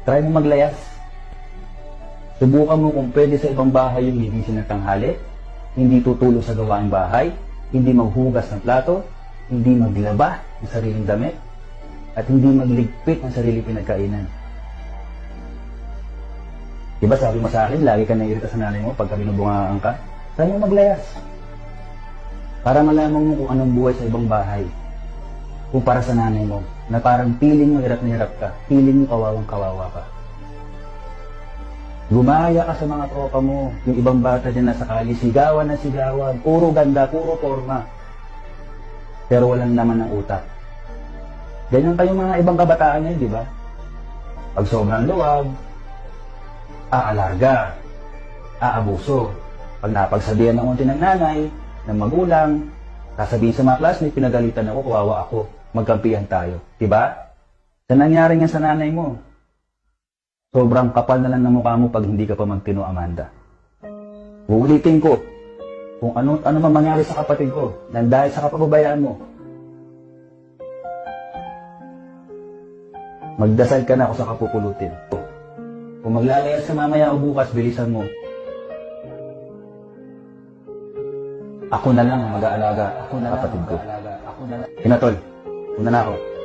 Try mo maglayas. Subukan mo kung pwede sa ibang bahay yung gigising ng tanghali, hindi tutulong sa gawaing bahay, hindi maghugas ng plato, hindi maglaba ng sariling damit, at hindi magligpit ng sariling pinagkainan. Diba sabi mo sa akin, lagi ka naiirita sa nanay mo pagka binubungaan ka? Try mo maglayas. Para malaman mo kung anong buhay sa ibang bahay. Kung para sa nanay mo, na parang feeling mo hirap na hirap ka, feeling mo kawawang kawawa ka. Gumaya ka sa mga tropa mo, yung ibang bata dyan nasa kali, sigawan na sigawan, puro ganda, puro forma. Pero walang naman ng utak. Ganyan kayong mga ibang kabataan ngayon, di ba? Pag sobrang luwag, aalarga, aabuso. Pag napagsabihan ng unti ng nanay, ng magulang, sasabihin sa mga classmates, pinagalitan ako, kawawa ako, magkampihan tayo. Diba? Sa nangyari nga sa nanay mo, sobrang kapal na lang ng mukha mo pag hindi ka pa magtino, Amanda. Uulitin ko, kung ano man mangyari sa kapatid ko, nang dahil sa kapababayaan mo, magdasal ka na ako sa kapupulutin. Kung maglalayas ka mamaya o bukas, bilisan mo. Ako na lang ang mag-aalaga, kapatid ko. Hinatol, una na ako.